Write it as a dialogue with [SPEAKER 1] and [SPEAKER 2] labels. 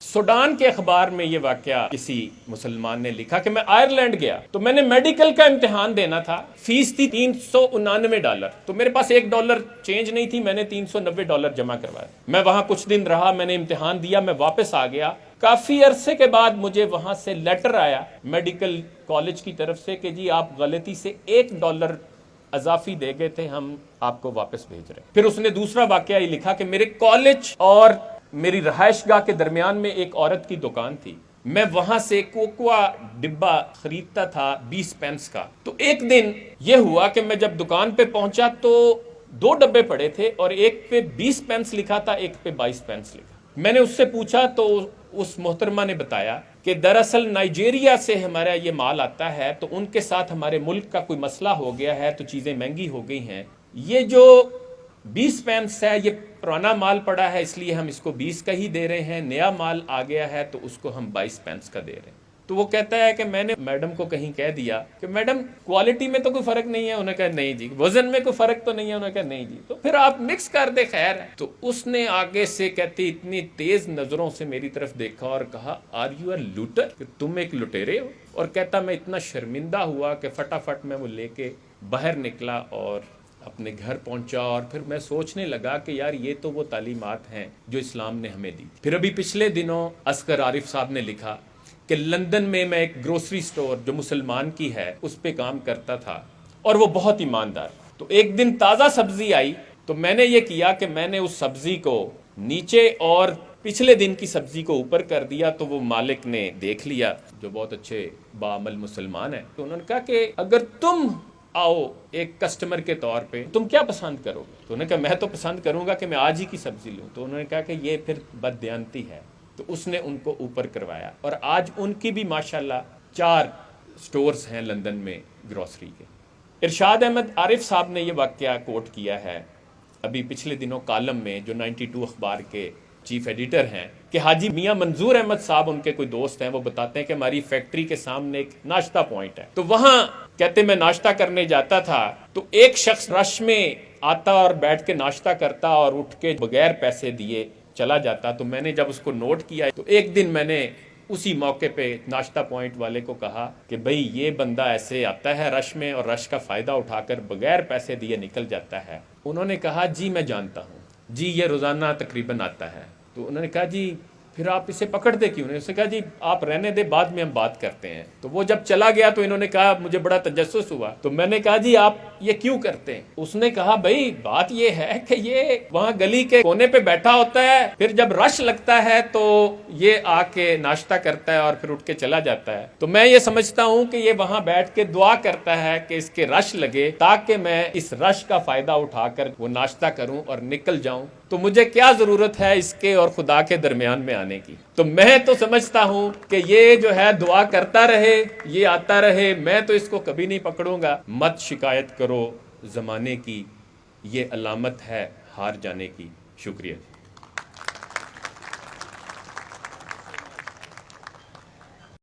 [SPEAKER 1] Sudan के अखबार में ये वाकया किसी मुसलमान ने लिखा कि मैं आयरलैंड गया तो मैंने मेडिकल का इम्तिहान देना था, फीस थी $399, तो मेरे पास $1 चेंज नहीं थी, मैंने $390 जमा करवाया। मैं वहां कुछ दिन रहा, मैंने इम्तिहान दिया, मैं वापस आ गया। काफी अरसे के बाद मुझे वहां से लेटर आया मेडिकल कॉलेज की तरफ से कि जी आप गलती से $1 अजाफी दे गए थे, हम आपको वापस भेज रहे हैं। फिर उसने दूसरा वाकया ये लिखा कि मेरे कॉलेज और मेरी रहायशगाह के दरमियान में एक औरत की दुकान थी, मैं वहां से कोकोआ डिब्बा खरीदता था 20 पेंस का। तो एक दिन यह हुआ कि मैं जब दुकान पे पहुंचा तो 2 डब्बे पड़े थे और एक पे 20 पेंस लिखा था, एक पे 22 पेंस लिखा। मैंने उससे पूछा तो उस मोहतरमा ने बताया कि दरअसल नाइजीरिया से हमारा ये माल आता है, तो उनके साथ हमारे मुल्क का कोई मसला हो गया है तो चीजें महंगी हो गई हैं। ये जो 20 पेंस है ये पुराना माल पड़ा है, इसलिए हम इसको 20 का ही दे रहे हैं, नया माल आ गया है तो उसको हम 22 पेंस का दे रहे हैं। तो वो कहता है कि मैंने मैडम को कहीं कह दिया कि मैडम क्वालिटी में तो कोई फर्क नहीं है, उन्होंने कहा नहीं जी। वजन में कोई फर्क तो नहीं है, उन्होंने कहा नहीं जी। तो फिर आप मिक्स कर दे, खैर है। तो उसने आगे से कहती इतनी तेज नजरों से मेरी तरफ देखा और कहा आर यू अ लूटर, कि तुम एक लुटेरे हो। और कहता मैं इतना शर्मिंदा हुआ कि फटाफट मैं वो लेके बाहर निकला और अपने घर पहुंचा। और फिर मैं सोचने लगा कि यार ये तो वो तालीमात हैं जो इस्लाम ने हमें दी। फिर अभी पिछले दिनों असगर आरिफ साहब ने लिखा कि लंदन में मैं एक ग्रोसरी स्टोर जो मुसलमान की है उस पे काम करता था और वो बहुत ईमानदार। तो एक दिन ताज़ा सब्जी आई तो मैंने ये किया कि मैंने उस सब्जी को नीचे और पिछले दिन की सब्जी को ऊपर कर दिया। तो वो मालिक ने देख लिया, जो बहुत अच्छे बाअमल मुसलमान है। तो उन्होंने कहा कि अगर तुम आओ एक कस्टमर के तौर पे तुम क्या पसंद करोगे? तो उन्होंने कहा मैं तो पसंद करूंगा कि मैं आज ही की सब्जी लूं। तो उन्होंने कहा कि ये फिर बददियानती है। तो उसने उनको ऊपर करवाया और आज उनकी भी माशाल्लाह 4 स्टोर्स हैं लंदन में ग्रोसरी के। इरशाद अहमद आरिफ साहब ने ये वाकया कोट किया है अभी पिछले दिनों कॉलम में, जो 92 अखबार के चीफ एडिटर हैं, कि हाजी मियां मंजूर अहमद साहब उनके कोई दोस्त हैं, वो बताते हैं कि हमारी फैक्ट्री के सामने एक नाश्ता पॉइंट है। तो वहां कहते मैं नाश्ता करने जाता था तो एक शख्स रश में आता और बैठ के नाश्ता करता और उठ के बगैर पैसे दिए चला जाता। तो मैंने जब उसको नोट किया तो एक दिन मैंने उसी मौके पे नाश्ता पॉइंट वाले को कहा कि भाई ये बंदा ऐसे आता है रश में और रश का फायदा उठाकर बगैर पैसे दिए निकल जाता है। उन्होंने कहा जी मैं जानता हूँ जी, ये रोजाना तकरीबन आता है। तो उन्होंने कहा जी फिर आप इसे पकड़ते क्यों नहीं? उसने कहा जी आप रहने दे, बाद में हम बात करते हैं। तो वो जब चला गया तो इन्होंने कहा मुझे बड़ा तजस्सुस हुआ। तो मैंने कहा जी आप ये क्यों करते हैं? उसने कहा भाई बात ये है कि ये वहां गली के कोने पे बैठा होता है, फिर जब रश लगता है तो ये आके नाश्ता करता है और फिर उठ के चला जाता है। तो मैं ये समझता हूँ कि ये वहां बैठ के दुआ करता है कि इसके रश लगे ताकि मैं इस रश का फायदा उठाकर वो नाश्ता करूं और निकल जाऊं। तो मुझे क्या जरूरत है इसके और खुदा के दरमियान में आने की? तो मैं तो समझता हूं कि ये जो है दुआ करता रहे, ये आता रहे, मैं तो इसको कभी नहीं पकड़ूंगा। मत शिकायत करो जमाने की, ये अलामत है हार जाने की। शुक्रिया।